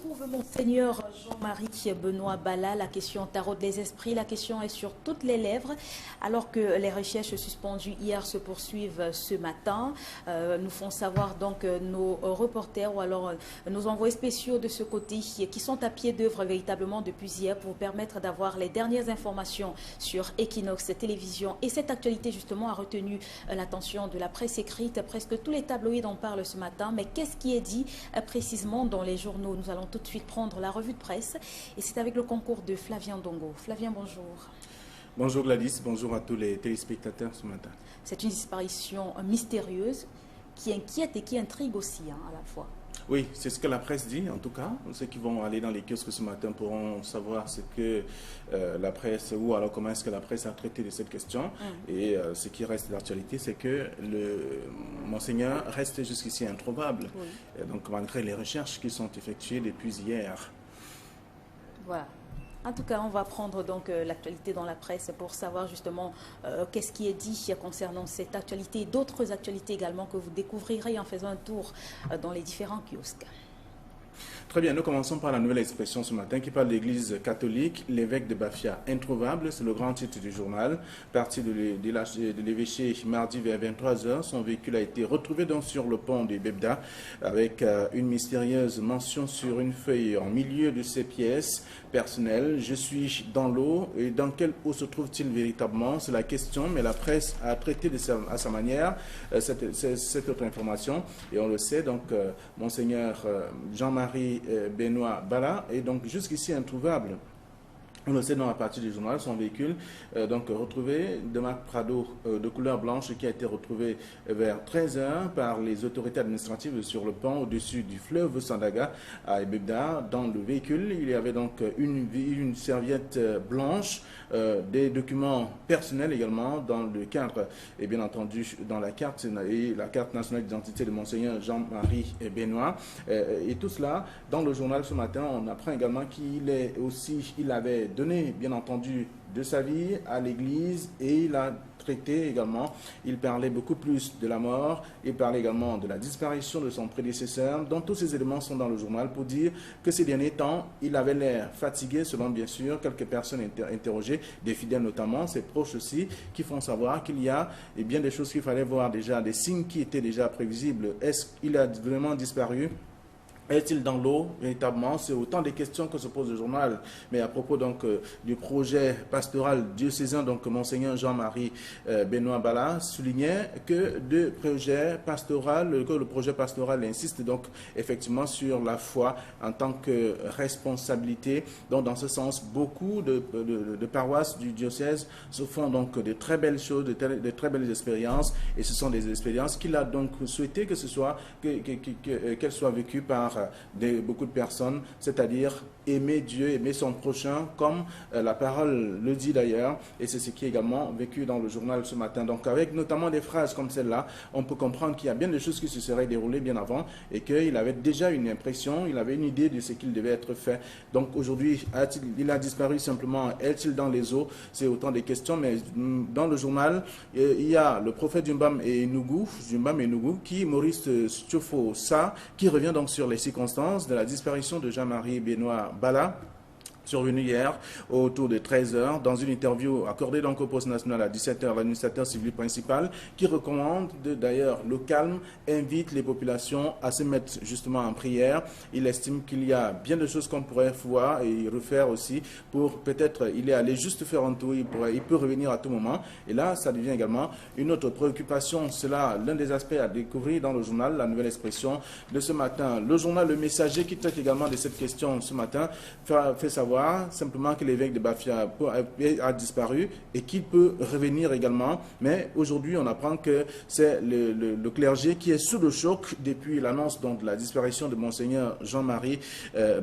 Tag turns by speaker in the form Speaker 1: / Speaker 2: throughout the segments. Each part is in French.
Speaker 1: retrouve Monseigneur Jean-Marie Benoît Bala. La question taraude les esprits, la question est sur toutes les lèvres. Alors que les recherches suspendues hier se poursuivent ce matin, nous font savoir donc nos reporters ou alors nos envoyés spéciaux de ce côté qui sont à pied d'œuvre véritablement depuis hier pour vous permettre d'avoir les dernières informations sur Equinox Télévision. Et cette actualité justement a retenu l'attention de la presse écrite. Presque tous les tabloïds en parlent ce matin. Mais qu'est-ce qui est dit précisément dans les journaux? Nous allons tout de suite prendre la revue de presse et c'est avec le concours de Flavien Dongo. Flavien, bonjour.
Speaker 2: Bonjour Gladys, bonjour à tous les téléspectateurs ce matin.
Speaker 1: C'est une disparition mystérieuse qui inquiète et qui intrigue aussi à la fois.
Speaker 2: Oui, c'est ce que la presse dit en tout cas. Ceux qui vont aller dans les kiosques ce matin pourront savoir ce que la presse, ou alors comment est-ce que la presse a traité de cette question. Et ce qui reste d'actualité, c'est que le Monseigneur reste jusqu'ici introuvable. Oui. Donc malgré les recherches qui sont effectuées depuis hier.
Speaker 1: Voilà. En tout cas, on va prendre donc l'actualité dans la presse pour savoir justement qu'est-ce qui est dit concernant cette actualité et d'autres actualités également que vous découvrirez en faisant un tour dans les différents kiosques.
Speaker 2: Très bien, nous commençons par la nouvelle expression ce matin qui parle de l'Église catholique, l'évêque de Bafia introuvable, c'est le grand titre du journal. Parti de l'évêché mardi vers 23h, son véhicule a été retrouvé donc sur le pont de Bebda avec une mystérieuse mention sur une feuille en milieu de ses pièces personnelles. Je suis dans l'eau et dans quelle eau se trouve-t-il véritablement? C'est la question, mais la presse a traité à sa manière cette autre information et on le sait, donc Monseigneur Jean-Marie Benoît Bala est donc jusqu'ici introuvable. On le sait dans la partie du journal, son véhicule donc retrouvé de marque Prado de couleur blanche qui a été retrouvé vers 13h par les autorités administratives sur le pont au-dessus du fleuve Sandaga à Ebebda. Dans le véhicule, il y avait donc une serviette blanche, des documents personnels également dans le cadre et bien entendu dans la carte nationale d'identité de Monseigneur Jean-Marie Benoît. Et tout cela, dans le journal ce matin, on apprend également il avait donné, bien entendu, de sa vie à l'Église et il a traité également, il parlait beaucoup plus de la mort, il parlait également de la disparition de son prédécesseur. Donc tous ces éléments sont dans le journal pour dire que ces derniers temps, il avait l'air fatigué, selon bien sûr quelques personnes interrogées, des fidèles notamment, ses proches aussi, qui font savoir qu'il y a bien des choses qu'il fallait voir déjà, des signes qui étaient déjà prévisibles. Est-ce qu'il a vraiment disparu? Est-il dans l'eau véritablement? C'est autant de questions que se pose le journal. Mais à propos donc du projet pastoral diocésain, donc Monseigneur Jean-Marie Benoît Bala soulignait que le projet pastoral insiste donc effectivement sur la foi en tant que responsabilité. Donc dans ce sens, beaucoup de paroisses du diocèse se font donc de très belles choses, de très belles expériences, et ce sont des expériences qu'il a donc souhaité qu'elles soient vécues par beaucoup de personnes, c'est-à-dire aimer Dieu, aimer son prochain, comme la parole le dit d'ailleurs, et c'est ce qui est également vécu dans le journal ce matin. Donc avec notamment des phrases comme celle-là, on peut comprendre qu'il y a bien des choses qui se seraient déroulées bien avant et qu'il avait déjà une impression, il avait une idée de ce qu'il devait être fait. Donc aujourd'hui, il a disparu simplement, est-il dans les eaux? C'est autant de questions, mais dans le journal, il y a le prophète Jumbam et Nougou, qui, Maurice Stufo Sa, qui revient donc sur les circonstances de la disparition de Jean-Marie Benoît Bala, survenu hier autour de 13h dans une interview accordée donc au poste national à 17h, l'administrateur civil principal qui recommande d'ailleurs le calme, invite les populations à se mettre justement en prière. Il estime qu'il y a bien de choses qu'on pourrait voir et refaire aussi pour peut-être, il est allé juste faire un tour, il peut revenir à tout moment. Et là, ça devient également une autre préoccupation. C'est là l'un des aspects à découvrir dans le journal, la nouvelle expression de ce matin. Le journal Le Messager qui traite également de cette question ce matin fait savoir simplement que l'évêque de Bafia a disparu et qu'il peut revenir également. Mais aujourd'hui, on apprend que c'est le clergé qui est sous le choc depuis l'annonce de la disparition de Monseigneur Jean-Marie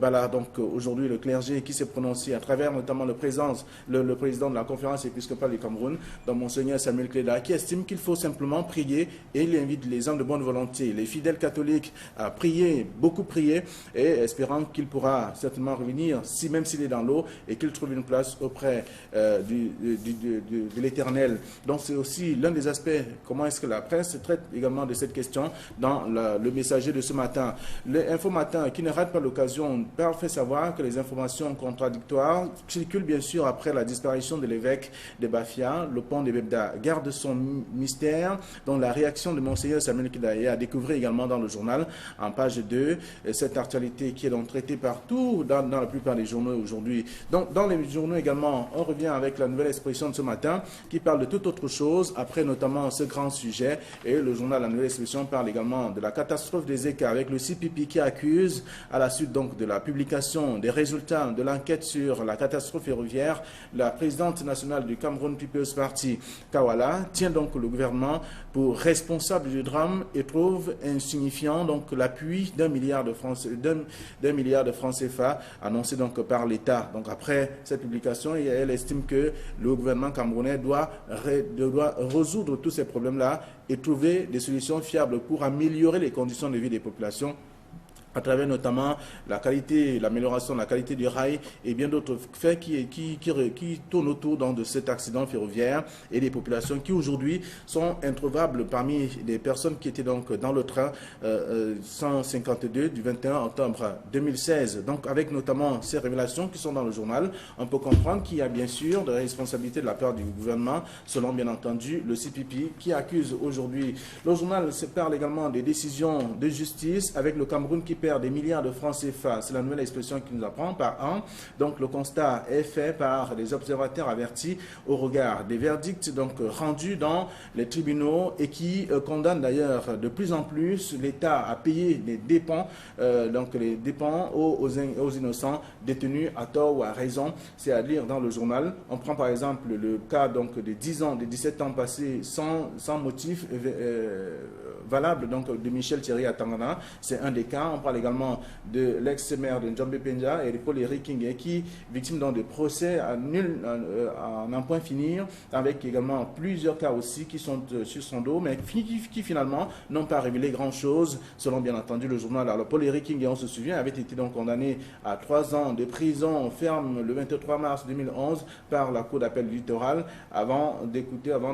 Speaker 2: Bala. Donc aujourd'hui, le clergé qui s'est prononcé à travers notamment le président de la conférence épiscopale du Cameroun, donc Monseigneur Samuel Cléda, qui estime qu'il faut simplement prier et il invite les hommes de bonne volonté, les fidèles catholiques à prier, beaucoup prier, et espérant qu'il pourra certainement revenir, même s'il filer dans l'eau et qu'il trouve une place auprès de l'Éternel. Donc c'est aussi l'un des aspects, comment est-ce que la presse traite également de cette question dans le messager de ce matin. L'Info Matin, qui ne rate pas l'occasion, fait savoir que les informations contradictoires circulent bien sûr après la disparition de l'évêque de Bafia. Le pont de Bebda garde son mystère, dont la réaction de Monseigneur Samuel Kidaye a découvert également dans le journal, en page 2, cette actualité qui est donc traitée partout dans la plupart des journaux aujourd'hui. Donc dans les journaux également, on revient avec la nouvelle expression de ce matin qui parle de toute autre chose, après notamment ce grand sujet, et le journal La Nouvelle Expression parle également de la catastrophe des écarts avec le CPP qui accuse, à la suite donc de la publication des résultats de l'enquête sur la catastrophe ferroviaire, la présidente nationale du Cameroun People's Party, Kawala, tient donc le gouvernement pour responsable du drame et trouve insignifiant donc l'appui d'1 milliard de francs CFA annoncé donc par l'État. Donc après cette publication, elle estime que le gouvernement camerounais doit résoudre tous ces problèmes-là et trouver des solutions fiables pour améliorer les conditions de vie des populations à travers notamment l'amélioration de la qualité du rail et bien d'autres faits qui tournent autour de cet accident ferroviaire et des populations qui aujourd'hui sont introuvables parmi les personnes qui étaient donc dans le train 152 du 21 octobre 2016. Donc avec notamment ces révélations qui sont dans le journal, on peut comprendre qu'il y a bien sûr des responsabilités de la part du gouvernement, selon bien entendu le CPP qui accuse aujourd'hui. Le journal se parle également des décisions de justice avec le Cameroun qui perd des milliards de francs CFA. C'est la nouvelle expression qui nous apprend par an. Donc le constat est fait par les observateurs avertis au regard des verdicts donc rendus dans les tribunaux et qui condamnent d'ailleurs de plus en plus l'État à payer les dépens, aux innocents détenus à tort ou à raison. C'est à lire dans le journal. On prend par exemple le cas donc de 10 ans, de 17 ans passés sans motif valable donc de Michel Thierry à Tangana. C'est un des cas. On parle également de l'ex-maire de Njombe Penja et de Paul Riking qui, victime dans des procès à n'en point finir, avec également plusieurs cas aussi qui sont sur son dos, mais qui finalement n'ont pas révélé grand-chose, selon bien entendu le journal. Alors Paul Riking, on se souvient, avait été donc condamné à 3 ans de prison ferme le 23 mars 2011 par la Cour d'appel du littoral avant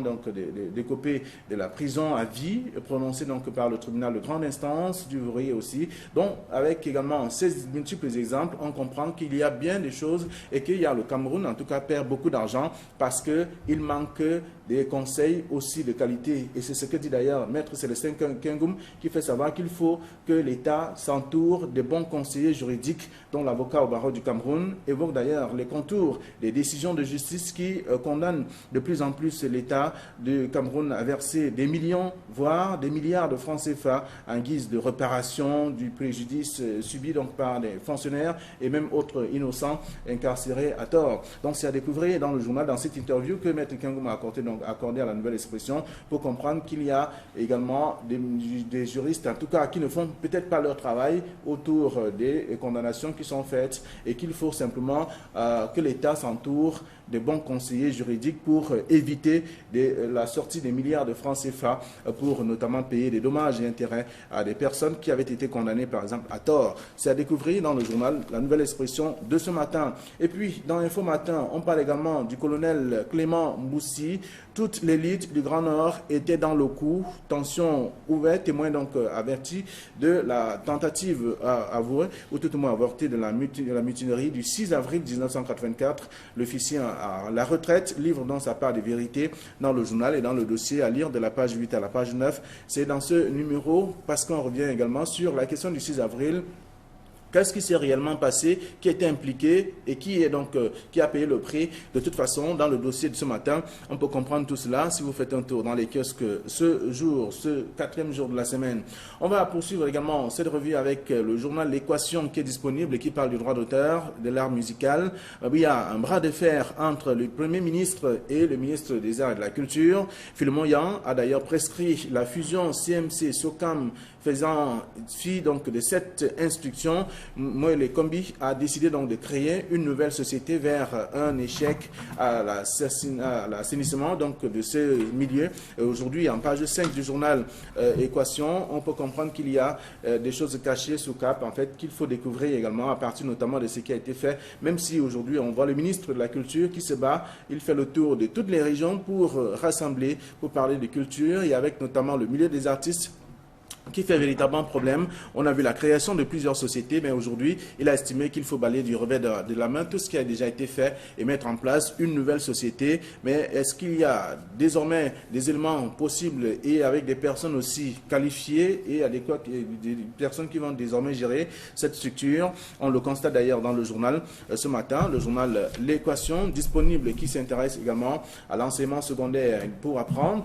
Speaker 2: donc d'écoper de la prison à vie prononcée donc par le tribunal de grande instance du Vourier aussi. Donc, avec également ces multiples exemples, on comprend qu'il y a bien des choses et qu'il y a le Cameroun, en tout cas, perd beaucoup d'argent parce qu'il manque des conseils aussi de qualité. Et c'est ce que dit d'ailleurs Maître Célestin Kengoum, qui fait savoir qu'il faut que l'État s'entoure de bons conseillers juridiques, dont l'avocat au barreau du Cameroun évoque d'ailleurs les contours des décisions de justice qui condamnent de plus en plus l'État du Cameroun à verser des millions, voire des milliards de francs CFA en guise de réparation du préjudice subi donc par des fonctionnaires et même autres innocents incarcérés à tort. Donc c'est à découvrir dans le journal, dans cette interview que Maître Kengoum a accordé à la nouvelle expression pour comprendre qu'il y a également des juristes, en tout cas, qui ne font peut-être pas leur travail autour des condamnations qui sont faites et qu'il faut simplement que l'État s'entoure de bons conseillers juridiques pour éviter la sortie des milliards de francs CFA pour notamment payer des dommages et intérêts à des personnes qui avaient été condamnées par exemple à tort. C'est à découvrir dans le journal La Nouvelle Expression de ce matin. Et puis dans Info Matin, on parle également du colonel Clément Moussi. Toute l'élite du Grand Nord était dans le coup. Tension ouverte, témoin donc averti de la tentative avouée, ou tout au moins avortée de la mutinerie du 6 avril 1984. L'officier à la retraite livre dans sa part des vérités dans le journal et dans le dossier à lire de la page 8 à la page 9. C'est dans ce numéro, parce qu'on revient également sur la question du 6 avril. Qu'est-ce qui s'est réellement passé, qui était impliqué et qui a payé le prix? De toute façon, dans le dossier de ce matin, on peut comprendre tout cela si vous faites un tour dans les kiosques ce jour, ce 4e jour de la semaine. On va poursuivre également cette revue avec le journal L'Équation qui est disponible et qui parle du droit d'auteur, de l'art musical. Il y a un bras de fer entre le Premier ministre et le ministre des Arts et de la Culture. Philemon Yan a d'ailleurs prescrit la fusion CMC-SOCAM faisant fi donc de cette instruction, Moïse Kombi a décidé donc de créer une nouvelle société vers un échec à l'assainissement donc de ce milieu. Aujourd'hui, en page 5 du journal Équation, on peut comprendre qu'il y a des choses cachées sous cape, en fait, qu'il faut découvrir également à partir notamment de ce qui a été fait, même si aujourd'hui on voit le ministre de la Culture qui se bat, il fait le tour de toutes les régions pour rassembler, pour parler de culture, et avec notamment le milieu des artistes qui fait véritablement problème. On a vu la création de plusieurs sociétés, mais aujourd'hui, il a estimé qu'il faut balayer du revers de la main tout ce qui a déjà été fait et mettre en place une nouvelle société. Mais est-ce qu'il y a désormais des éléments possibles et avec des personnes aussi qualifiées et adéquates, des personnes qui vont désormais gérer cette structure? On le constate d'ailleurs dans le journal ce matin, le journal L'Équation, disponible, qui s'intéresse également à l'enseignement secondaire pour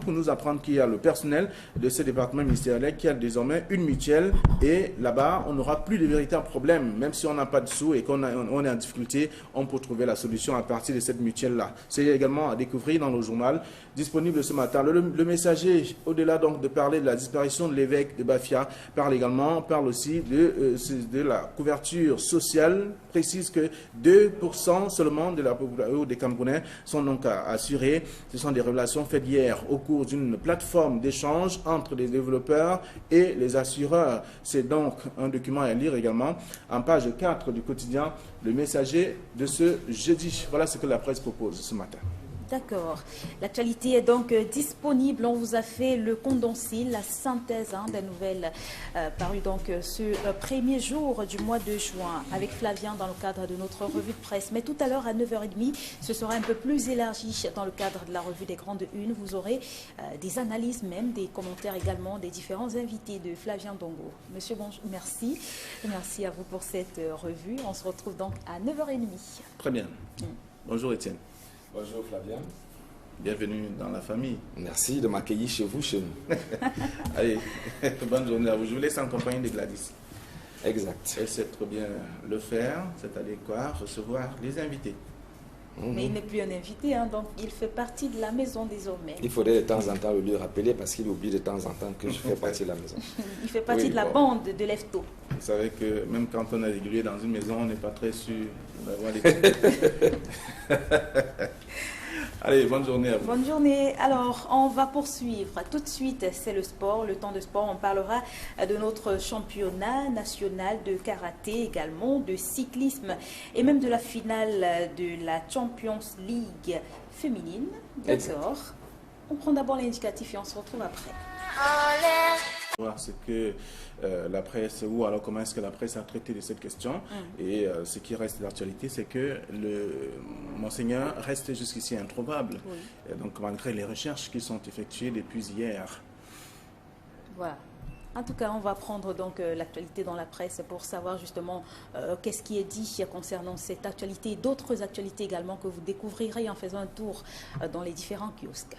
Speaker 2: nous apprendre qu'il y a le personnel de ce département ministériel qui a désormais une mutuelle, et là-bas, on n'aura plus de véritables problèmes. Même si on n'a pas de sous et qu'on est en difficulté, on peut trouver la solution à partir de cette mutuelle-là. C'est également à découvrir dans le journal, disponible ce matin. Le messager, au-delà donc de parler de la disparition de l'évêque de Bafia, parle aussi de la couverture sociale, précise que 2% seulement de la population des Camerounais sont donc assurés. Ce sont des révélations faites hier au cours d'une plateforme d'échange entre les développeurs et les assureurs. C'est donc un document à lire également en page 4 du quotidien Le Messager de ce jeudi. Voilà ce que la presse propose ce matin.
Speaker 1: D'accord. L'actualité est donc disponible. On vous a fait le condensé, la synthèse des nouvelles parues donc ce premier jour du mois de juin avec Flavien dans le cadre de notre revue de presse. Mais tout à l'heure à 9h30, ce sera un peu plus élargi dans le cadre de la revue des grandes unes. Vous aurez des analyses, même des commentaires également des différents invités de Flavien Dongo. Monsieur, bonjour, merci. Merci à vous pour cette revue. On se retrouve donc à 9h30.
Speaker 2: Très bien. Bonjour Étienne.
Speaker 3: Bonjour Flavien.
Speaker 2: Bienvenue dans la famille.
Speaker 3: Merci de m'accueillir chez vous, chez nous.
Speaker 2: Allez, bonne journée à vous. Je vous laisse en compagnie de Gladys.
Speaker 3: Exact.
Speaker 2: Elle sait trop bien le faire, c'est-à-dire quoi? Recevoir les invités.
Speaker 1: Mais il n'est plus un invité, donc il fait partie de la maison désormais.
Speaker 3: Il faudrait de temps en temps le lui rappeler parce qu'il oublie de temps en temps que je fais partie de la maison.
Speaker 1: Il fait partie de la bande de Lefto.
Speaker 2: Vous savez que même quand on est régulier dans une maison, on n'est pas très sûr d'avoir les Allez, bonne journée à vous.
Speaker 1: Bonne journée. Alors, on va poursuivre. Tout de suite, c'est le sport, le temps de sport. On parlera de notre championnat national de karaté également, de cyclisme et même de la finale de la Champions League féminine. D'accord. On prend d'abord l'indicatif et on se retrouve après.
Speaker 2: Voir ce que la presse, ou alors comment est-ce que la presse a traité de cette question. Et ce qui reste d'actualité, c'est que le Monseigneur reste jusqu'ici introuvable. Oui. Donc malgré les recherches qui sont effectuées depuis hier.
Speaker 1: Voilà. En tout cas, on va prendre donc l'actualité dans la presse pour savoir justement qu'est-ce qui est dit concernant cette actualité et d'autres actualités également que vous découvrirez en faisant un tour dans les différents kiosques.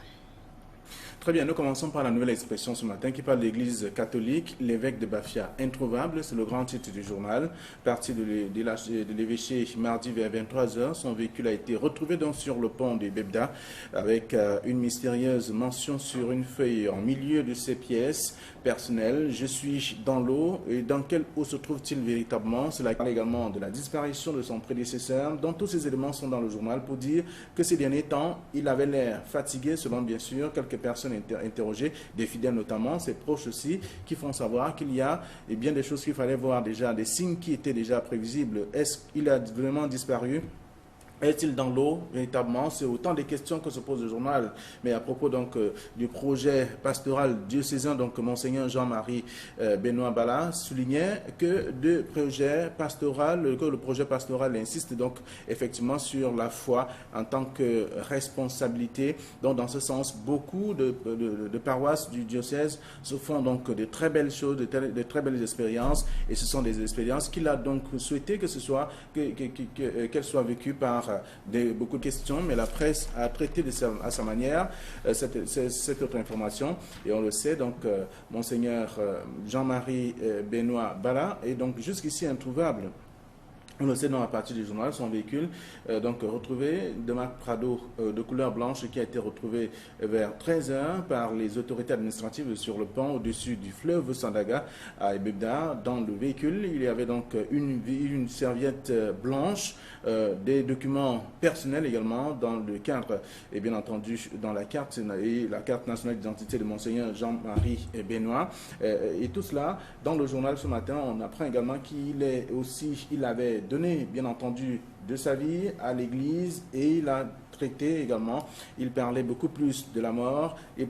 Speaker 2: Très bien, nous commençons par la nouvelle expression ce matin qui parle de l'Église catholique, l'évêque de Bafia introuvable, c'est le grand titre du journal. Parti de l'évêché mardi vers 23h, son véhicule a été retrouvé donc sur le pont de Bebda avec une mystérieuse mention sur une feuille en milieu de ses pièces personnelles. Je suis dans l'eau, et dans quelle eau se trouve-t-il véritablement? Cela parle également de la disparition de son prédécesseur, dont tous ces éléments sont dans le journal pour dire que ces derniers temps, il avait l'air fatigué, selon bien sûr quelques personnes interrogées, des fidèles notamment, ses proches aussi, qui font savoir qu'il y a bien des choses qu'il fallait voir déjà, des signes qui étaient déjà prévisibles. Est-ce qu'il a vraiment disparu? Est-il dans l'eau véritablement? C'est autant de questions que se pose le journal. Mais à propos donc du projet pastoral diocésain, donc Monseigneur Jean-Marie Benoît Bala soulignait que le projet pastoral insiste donc effectivement sur la foi en tant que responsabilité. Donc dans ce sens, beaucoup de paroisses du diocèse se font donc de très belles choses, de très belles expériences, et ce sont des expériences qu'il a donc souhaité qu'elles soient vécues par beaucoup de questions, mais la presse a traité à sa manière cette autre information, et on le sait, donc Monseigneur Jean-Marie Benoît Bala est donc jusqu'ici introuvable. On le sait dans la partie du journal, son véhicule, donc retrouvé de marque Prado de couleur blanche qui a été retrouvé vers 13 h par les autorités administratives sur le pont au-dessus du fleuve Sandaga à Ebebda. Dans le véhicule, il y avait donc une serviette blanche, des documents personnels également dans le cadre et bien entendu dans la carte nationale d'identité de Monseigneur Jean-Marie Benoît. Et tout cela, dans le journal ce matin, on apprend également il avait donné, bien entendu, de sa vie à l'Église et il a traité également, il parlait beaucoup plus de la mort et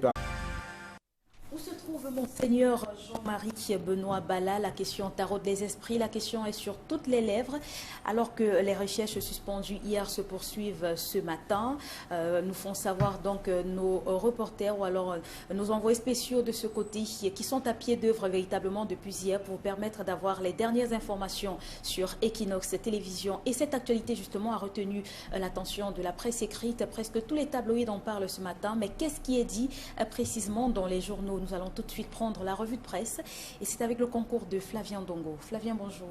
Speaker 1: Où se trouve Monseigneur Jean-Marie Benoît Bala? La question taraude les esprits, la question est sur toutes les lèvres. Alors que les recherches suspendues hier se poursuivent ce matin, nous font savoir donc nos reporters ou alors nos envoyés spéciaux de ce côté qui sont à pied d'œuvre véritablement depuis hier pour vous permettre d'avoir les dernières informations sur Equinox Télévision. Et cette actualité justement a retenu l'attention de la presse écrite. Presque tous les tabloïds en parlent ce matin. Mais qu'est-ce qui est dit précisément dans les journaux? Nous allons tout de suite prendre la revue de presse et c'est avec le concours de Flavien Dongo. Flavien, bonjour.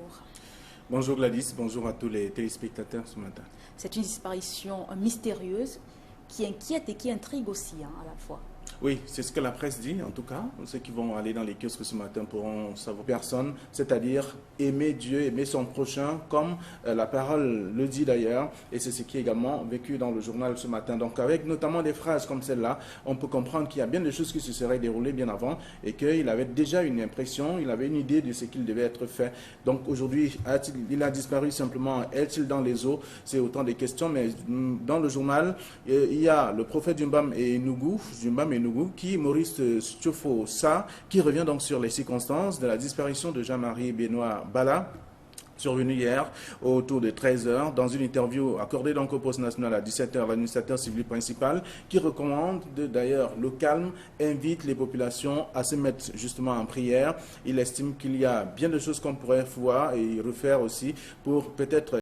Speaker 2: Bonjour Gladys, bonjour à tous les téléspectateurs ce matin.
Speaker 1: C'est une disparition mystérieuse qui inquiète et qui intrigue aussi à la fois.
Speaker 2: Oui, c'est ce que la presse dit, en tout cas. Ceux qui vont aller dans les kiosques ce matin pourront savoir personne, c'est-à-dire aimer Dieu, aimer son prochain, comme la parole le dit d'ailleurs, et c'est ce qui est également vécu dans le journal ce matin. Donc avec notamment des phrases comme celle-là, on peut comprendre qu'il y a bien des choses qui se seraient déroulées bien avant, et qu'il avait déjà une impression, il avait une idée de ce qu'il devait être fait. Donc aujourd'hui, il a disparu simplement, est-il dans les eaux? C'est autant de questions, mais dans le journal, il y a le prophète Jumbam et Nougou, qui, Maurice Stiofo Sa, qui revient donc sur les circonstances de la disparition de Jean-Marie Benoît Bala, survenu hier autour de 13 h dans une interview accordée donc au poste national à 17 h, l'administrateur civil principal qui recommande d'ailleurs le calme, invite les populations à se mettre justement en prière. Il estime qu'il y a bien de choses qu'on pourrait voir et refaire aussi pour peut-être